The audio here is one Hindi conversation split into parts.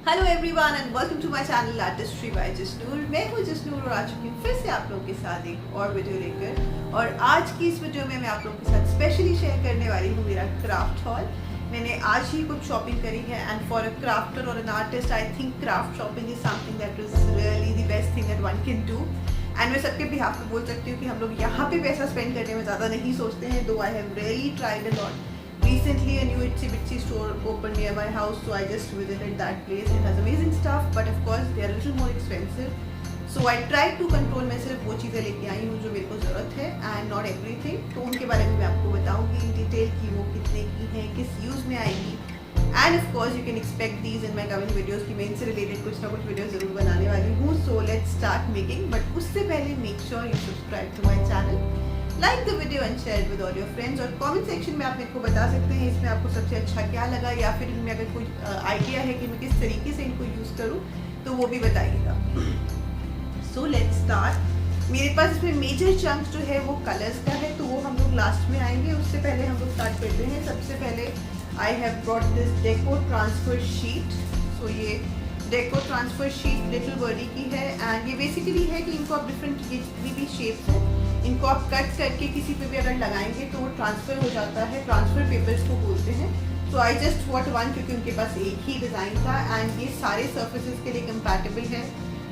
Hello everyone and welcome to my channel artistry by Jasnoor. मैं हूँ जसनूर और आ चुकी हूँ फिर से आप लोगों के साथ एक और वीडियो लेकर। और आज की इस वीडियो में मैं आप लोगों के साथ स्पेशली शेयर करने वाली हूँ मेरा क्राफ्ट हॉल। मैंने आज ही कुछ शॉपिंग करी है एंड फॉर अ क्राफ्टर और an artist I think craft shopping is something that is really the best thing that one can do. And मैं सबके बिहाफ पे बोल सकती हूँ कि हम लोग यहाँ पे पैसा स्पेंड करने में ज़्यादा नहीं सोचते हैं, दो I have really tried a lot. Recently, a new itsy bitsy store opened near my house, so I just visited that place. It has amazing stuff, but of course they are a little more expensive. So I tried to control. मैं सिर्फ वो चीज़ें लेके आई हूँ जो मेरे को ज़रूरत है and not everything. तो उनके बारे में मैं आपको बताऊँगी in detail कि वो कितने की हैं, किस यूज़ में आएगी. And of course you can expect these in my coming videos कि मैं इनसे related कुछ ना कुछ वीडियो ज़रूर बनाने वाली हूँ. So let's start making. But उससे पहले make sure you subscribe to my channel. Like the video and share with all your friends. और कमेंट सेक्शन में आप मेरे को बता सकते हैं इसमें आपको सबसे अच्छा क्या लगा, या फिर इनमें अगर कोई आइडिया है कि मैं किस तरीके से इनको यूज़ करूँ तो वो भी बताइएगा. So let's start. मेरे पास इसमें मेजर चंक जो है वो कलर्स का है, तो वो हम लोग लास्ट में आएंगे. उससे पहले हम लोग स्टार्ट करते हैं. सबसे पहले I have brought this deco transfer sheet. So ये deco transfer sheet little birdie की है एंड ये बेसिकली है कि इनको आप डिफरेंट जितनी भी शेप्स हैं इनको आप कट करके किसी पे भी अगर लगाएंगे तो वो ट्रांसफ़र हो जाता है. ट्रांसफ़र पेपर्स को बोलते हैं. तो आई जस्ट वॉट वन क्योंकि उनके पास एक ही डिज़ाइन था एंड ये सारे सर्फेसेस के लिए कंपैटिबल है.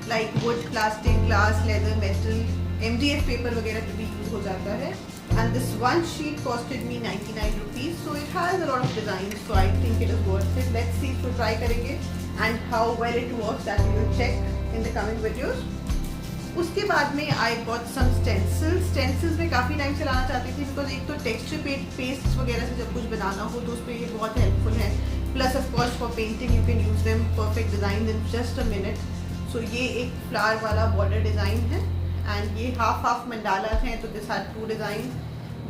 Like wood, plastic, glass, leather, metal, MDF paper वगैरह पे भी यूज़ हो जाता है. And this one sheet costed me 99 rupees. So it has a lot of design. So I think it is worth it. Let's see. इसको ट्राई करेंगे and how well it works that we will check in the coming videos. उसके बाद में I got some stencils. Stencils में काफ़ी टाइम से लाना चाहती थी बिकॉज एक तो टेक्सचर पेस्ट वगैरह से जब कुछ बनाना हो तो उस पर ये बहुत हेल्पफुल है. Plus of course for painting you can use them perfect design in just a minute. So ये एक फ्लावर वाला बॉर्डर डिज़ाइन है एंड ये हाफ मंडाला हैं. तो this are two design.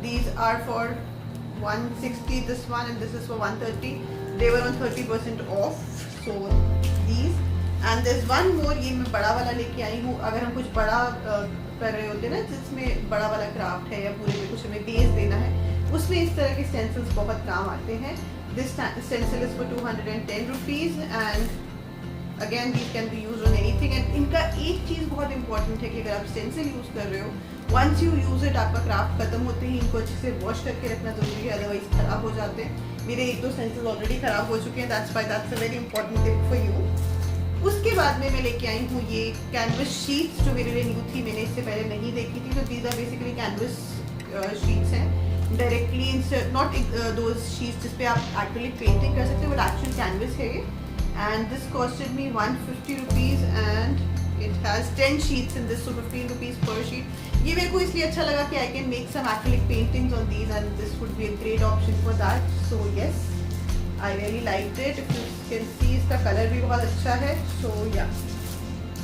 These are for 160 this one and this is for 130. They were on 30% off. So these and this one more. ये मैं बड़ा वाला लेके आई हूँ. अगर हम कुछ बड़ा कर रहे होते हैं ना जिसमें बड़ा वाला क्राफ्ट है या पूरे में कुछ हमें बेस देना है, उसमें इस तरह के स्टेंसिल्स बहुत काम आते हैं. This stencil is for 210 rupees and again these can be use on anything. And इनका एक चीज़ बहुत इंपॉर्टेंट है कि अगर आप स्टेंसिल यूज़ कर रहे हो, वंस यू यूज़ इट आपका क्राफ्ट खत्म होते ही इनको अच्छे से वॉश करके रखना ज़रूरी है, अदरवाइज ख़राब हो जाते हैं. मेरे एक दो स्टेंसिल ऑलरेडी ख़राब हो चुके हैं. That's a very important tip for you. उसके बाद में मैं लेके आई हूँ ये कैनवस शीट्स जो मेरे लिए न्यू थी. मैंने इससे पहले नहीं देखी थी. तो these are basically canvas sheets हैं डायरेक्टली नॉट दोज शीट्स जिस पे आप एक्रेलिक पेंटिंग कर सकते हो, बट एक्चुअल कैनवस है ये. And this costed me 150 rupees and it has 10 sheets in this. So 15 rupees per sheet. ये मेरे को इसलिए अच्छा लगा कि I can make some acrylic paintings on these and this would be a great option for that. So yes, I really liked it. If you can see इसका कलर भी बहुत अच्छा है. So yeah,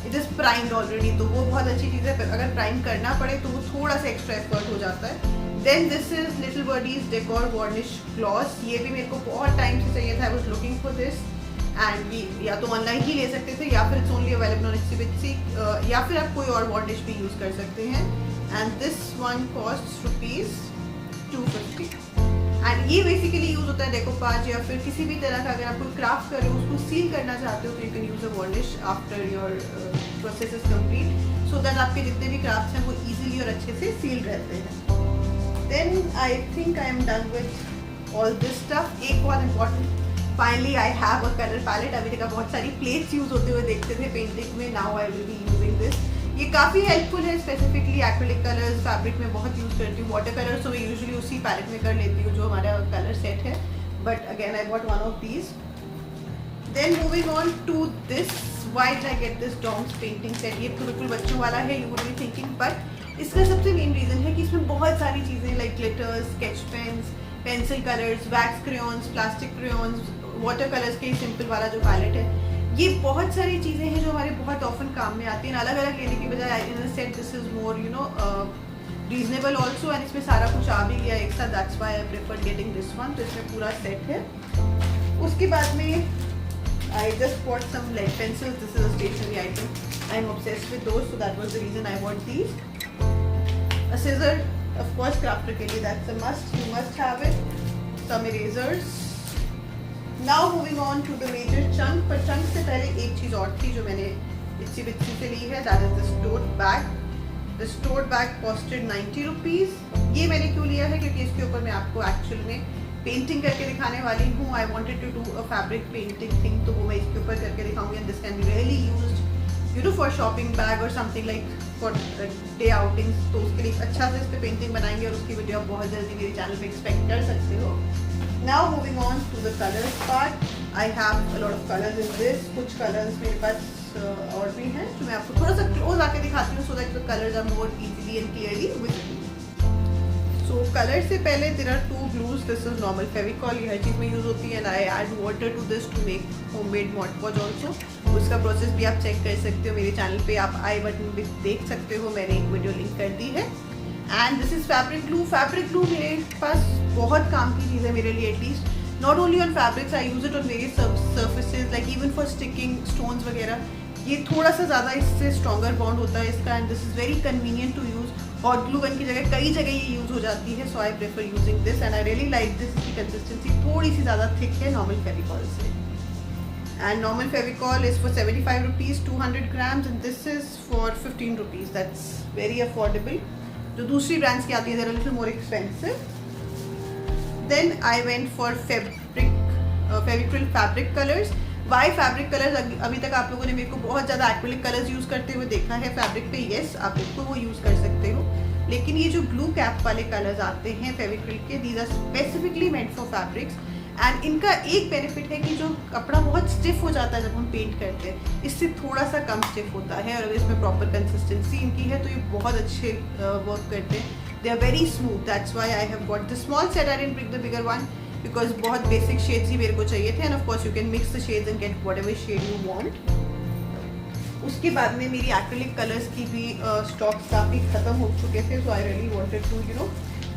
it is primed already. तो वो बहुत अच्छी चीज़ है. अगर प्राइम करना पड़े तो वो थोड़ा सा एक्स्ट्रा एफर्ट हो जाता है. Then this is Little Birdie's Decor Varnish Gloss. ये भी मेरे को बहुत टाइम से चाहिए था. I was looking for this and ये या तो ऑनलाइन ही ले सकते थे या फिर it's only available on itsy bitsy, या फिर आप कोई और वार्निश भी यूज़ कर सकते हैं. And this one costs ₹250. And ये बेसिकली यूज़ होता है डेकोपाज या फिर किसी भी तरह का. अगर आप कोई क्राफ्ट कर रहे हो उसको सील करना चाहते हो तो you can use a varnish after your process is complete, so that आपके जितने भी क्राफ्ट्स हैं वो इजीली और अच्छे से सील रहते हैं. Then I think I am done with all this stuff. एक बहुत important, finally I have a colour palette. अभी तक बहुत सारी प्लेट्स यूज़ होते हुए देखते थे पेंटिंग में. Now I will be using this. ये काफ़ी हेल्पफुल है. स्पेसिफिकली एक्रेलिक कलर्स फैब्रिक में बहुत यूज़ करती हूँ. वाटर कलर्स तो मैं यूजुअली उसी पैलेट में कर लेती हूँ जो हमारा कलर सेट है. But again I got one of these. Then moving on to this. Why did I get this Doms painting set. ये तो बिल्कुल बच्चों वाला है, you would be thinking, but इसका सबसे मेन रीज़न है कि इसमें बहुत सारी चीज़ें like glitters, sketch pens, pencil colours, wax crayons, plastic crayons, water colours के सिंपल वाला जो पैलेट है, ये बहुत सारी चीज़ें हैं जो हमारे बहुत ऑफन काम में आती हैं. अलग अलग लेने की बजाय I can set this is more you know reasonable also. And इसमें सारा कुछ आ भी गया एक साथ. That's why I prefer getting this one. तो इसमें पूरा सेट है. उसके बाद में I just bought some lead pencils. This is a stationery item. I am obsessed with those, so that was the reason I bought these. A scissor of course crafter के लिए that's a must. You must have it. Some erasers now moving on to the major chunk, पर चंक से पहले एक चीज़ और थी जो मैंने इसी बिच्ची से ली है, that is the tote bag. The tote bag costed 90 rupees. ये मैंने क्यों लिया है, क्योंकि इसके ऊपर मैं आपको एक्चुअल में पेंटिंग करके दिखाने वाली हूँ। I wanted to do a fabric painting thing, तो वो मैं इसके ऊपर करके दिखाऊंगी। And this can be really used you know for shopping bag और something like for day outings. तो उसके लिए अच्छा से इस पर पेंटिंग बनाएंगे और उसकी वीडियो आप बहुत जल्दी मेरे चैनल पे एक्सपेक्ट कर सकते हो। Now moving on to the colours part, I have a lot of colours in this. कुछ कलर्स मेरे पास और भी हैं जो मैं आपको थोड़ा सा क्लोज आके दिखाती हूँ, so that the colours are more easily and clearly visible. So colour से पहले there are 2 glues. This is normal Fevicol, ये हर चीज़ में यूज़ होती है। And I add water to this to make homemade mod podge also. उसका प्रोसेस भी आप चेक कर सकते हो मेरे चैनल पे, आप आई बटन भी देख सकते हो, मैंने एक वीडियो लिंक कर दी है। And this is fabric glue. Fabric glue मेरे पास बहुत काम की चीज़ है मेरे लिए, at least not only on fabrics, I use it on various surfaces like even for sticking stones वगैरह। ये थोड़ा सा ज़्यादा इससे स्ट्रॉन्गर बॉन्ड होता है इसका, and this is very convenient to use. Hot glue gun की जगह कई जगह ये यूज़ हो जाती है, so I prefer using this and I really like this. इसकी कंसिस्टेंसी थोड़ी सी ज़्यादा थिक है नॉर्मल फेविकॉल से। And normal Fevicol is for 75 rupees 200 grams, and this is for 15 rupees. That's very affordable. जो दूसरी ब्रांड्स की आती है there are little more expensive. Then I went for Fevicryl fabric colours. Why fabric colours, अभी तक आप लोगों ने मेरे को बहुत ज़्यादा एक्रिलिक कलर्स यूज़ करते हुए देखा है फैब्रिक पे। येस, आप बिल्कुल वो यूज़ कर सकते हो, लेकिन ये जो ग्लू कैप वाले कलर्स आते हैं फेविक्रिल के, these are specifically meant for fabrics. And इनका एक बेनिफिट है कि जो कपड़ा बहुत स्टिफ हो जाता है जब हम पेंट करते हैं, इससे थोड़ा सा कम स्टिफ होता है। और अगर इसमें प्रॉपर कंसिस्टेंसी इनकी है तो ये बहुत अच्छे वर्क करते हैं। They are very smooth, that's why I have got the small set. I didn't pick the bigger one because बहुत बेसिक शेड्स ही मेरे को चाहिए थे। And of course you can mix the shades and get whatever shade you want. उसके बाद में मेरी एक्रिलिक कलर्स की भी स्टॉक्स काफ़ी ख़त्म हो चुके थे, so I really wanted to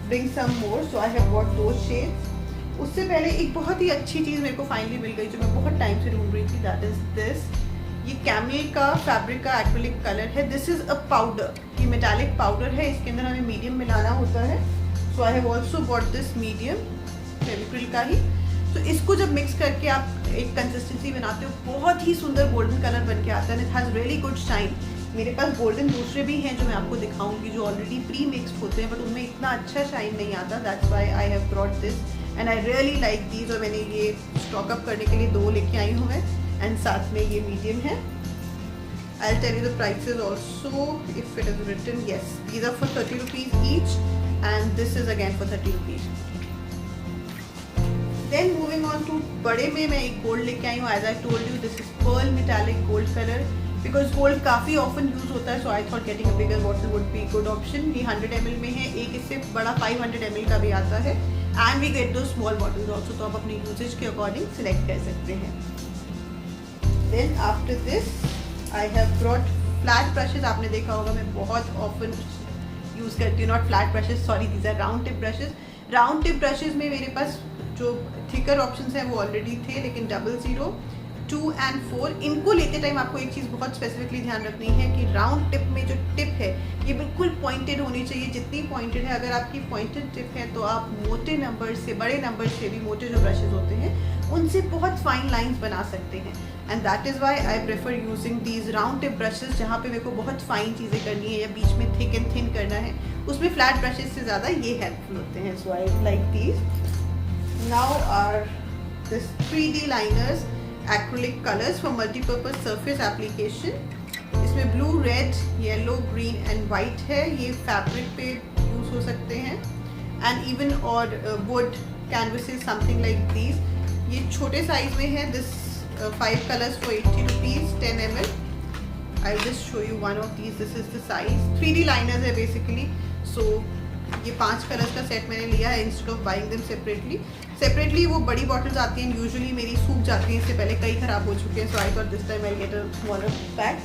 bring some more, so I have got those shades. उससे पहले एक बहुत ही अच्छी चीज़ मेरे को फाइनली मिल गई जो मैं बहुत टाइम से ढूंढ रही थी, दैट इज़ दिस। ये कैमल का फैब्रिक का एक्रिलिक कलर है। दिस इज़ अ पाउडर, ये मेटालिक पाउडर है, इसके अंदर हमें मीडियम मिलाना होता है। So I have also got this medium Fevicryl का ही। तो इसको जब मिक्स करके आप एक कंसिस्टेंसी बनाते हो, बहुत ही सुंदर गोल्डन कलर बन के आता है। It has really good shine. मेरे पास गोल्डन दूसरे भी हैं जो मैं आपको दिखाऊंगी जो ऑलरेडी प्री मिक्सड होते हैं, बट उनमें इतना अच्छा शाइन नहीं आता। That's why I have brought this and I really like these. और मैंने ये स्टॉक अप करने के लिए 2 लेके आई हूँ मैं, एंड साथ में ये मीडियम है। I tell you the prices also if it is written. Yes, these are for 30 rupees each and this is again for 30 rupees. Then moving on to बड़े में मैं एक गोल्ड लेके आई हूँ। As I told you this is pearl metallic gold colour, because gold काफ़ी ऑफन यूज होता है, so I thought getting a bigger bottle would be good option. ये 100 ml में है, एक इससे बड़ा 500 ml का भी आता है, एंड वी गेट दो स्मॉल बॉटल्स ऑल्सो, तो आप अपनी यूजेज के अकॉर्डिंग सिलेक्ट कर सकते हैं। Then after this I have brought flat brushes. आपने देखा होगा मैं बहुत ऑफन यूज़ करती हूँ, not flat brushes, sorry, these are round tip brushes. Round tip brushes में मेरे पास जो थिकर ऑप्शंस हैं वो ऑलरेडी थे, लेकिन 00, 2 and 4 इनको लेते टाइम आपको एक चीज़ बहुत स्पेसिफिकली ध्यान रखनी है कि राउंड टिप में जो टिप है ये बिल्कुल पॉइंटेड होनी चाहिए, जितनी पॉइंटेड है। अगर आपकी पॉइंटेड टिप है तो आप मोटे नंबर से, बड़े नंबर से भी, मोटे जो ब्रशेज होते हैं उनसे बहुत फाइन लाइंस बना सकते हैं। And that is why I prefer using these round tip brushes, जहाँ पे मेरे को बहुत फाइन चीज़ें करनी है या बीच में थिक एंड थिन करना है, उसमें फ्लैट ब्रशेज से ज़्यादा ये हेल्पफुल होते हैं। So I like these. Now are this 3D liners acrylic colors for multi-purpose surface application। इसमें blue, red, yellow, green and white है। ये फैब्रिक पे यूज हो सकते हैं एंड इवन और wood canvases something like these. ये छोटे साइज में है। This 5 colors for 80 rupees 10 ml। I'll just show you one of these. This is the size। 3D liners है basically। So ये 5 कलर्स का सेट मैंने लिया है instead of buying them separately. वो बड़ी बॉटल्स आती हैं, यूजुअली मेरी सूख जाती हैं, इससे पहले कई ख़राब हो चुके हैं, so I thought this time I get a smaller pack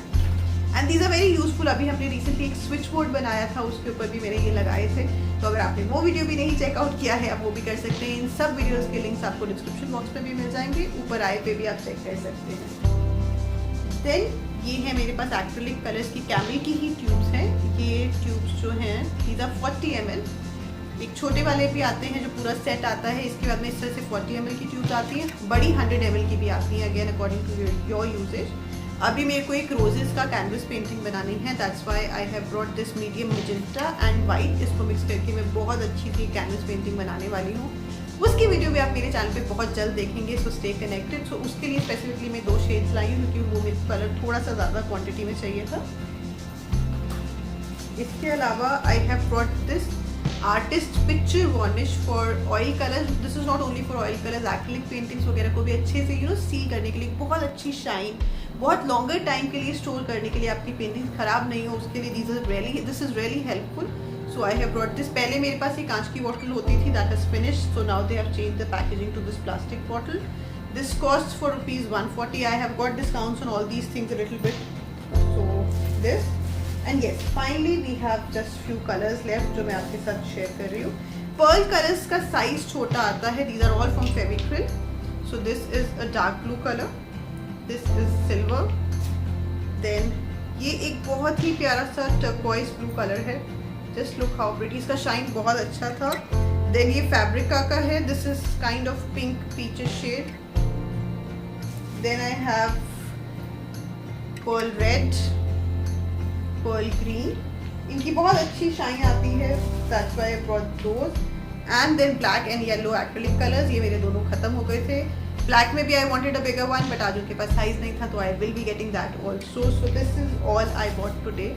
and these are very useful. अभी हमने रिसेंटली एक स्विच बोर्ड बनाया था, उसके ऊपर भी मैंने ये लगाए थे, तो अगर आपने वो वीडियो भी नहीं चेकआउट किया है आप वो भी कर सकते हैं। इन सब वीडियोज़ के लिंक्स आपको डिस्क्रिप्शन बॉक्स में भी मिल जाएंगे, ऊपर आए पे भी आप चेक कर सकते हैं। देन ये है मेरे पास एक्रिलिक कलर्स की कैमल की ही ट्यूब्स हैं। ये ट्यूब्स जो हैं दीज आर 40 ml एक छोटे वाले भी आते हैं जो पूरा सेट आता है। इसके बाद में इस तरह से 40 ml की ट्यूब्स आती हैं, बड़ी 100 ml की भी आती हैं, again according to your usages. अभी मेरे को एक रोजेस का कैनवस पेंटिंग बनानी है, that's why I have brought this medium magenta and white. इसको मिक्स करके मैं बहुत अच्छी सी कैनवस पेंटिंग बनाने वाली हूँ। उसकी वीडियो भी आप मेरे चैनल पे बहुत जल्द देखेंगे, सो स्टे कनेक्टेड। सो उसके लिए स्पेसिफिकली मैं 2 शेड्स लाई हूँ क्योंकि वो मेरे कलर थोड़ा सा ज़्यादा क्वांटिटी में चाहिए था। इसके अलावा आई have brought this artist picture varnish for oil colours. This is not only for oil colours, acrylic paintings वगैरह को भी अच्छे से सील करने के लिए, बहुत अच्छी शाइन, बहुत लॉन्गर टाइम के लिए स्टोर करने के लिए, आपकी पेंटिंग खराब नहीं हो उसके लिए this is really helpful. So I have brought this. पहले मेरे पास ये कांच की बॉटल होती थी, that is finished, so now they have change the packaging to this plastic bottle. This cost for ₹140। I have got discounts on all these things a little bit, so this. And yes, finally we have just few colours left जो मैं आपके साथ शेयर कर रही हूँ। पर्ल कलर्स का साइज छोटा आता है, these are all from Fevicryl. So this is a dark blue colour, this is silver, then ये एक बहुत ही प्यारा सा टर्कोइज ब्लू कलर है, जस्ट लुक हाउ प्रिटी, इसका शाइन बहुत अच्छा था। देन ये फैब्रिका का है, this is kind of pink peaches shade. Then I have pearl red, pearl green, इनकी बहुत अच्छी शाइन आती है, that's why I brought those. And then black and yellow acrylic colours, ये मेरे दोनों खत्म हो गए थे। ब्लैक में भी I wanted a bigger one, but आज उनके पास साइज नहीं था, तो I will be getting that also. So this is all I bought today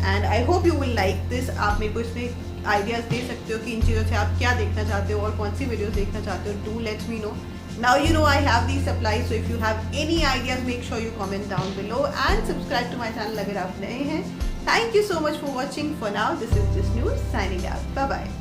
and I hope you will like this. आप मेरे को इसमें आइडियाज़ दे सकते हो कि इन चीज़ों से आप क्या देखना चाहते हो और कौन सी वीडियोस देखना चाहते हो। Do let me know. Now you know I have these supplies, so if you have any ideas, make sure you comment down below and subscribe to my channel अगर आप नए हैं। Thank you so much for watching. For now, this is Just News signing out. Bye bye.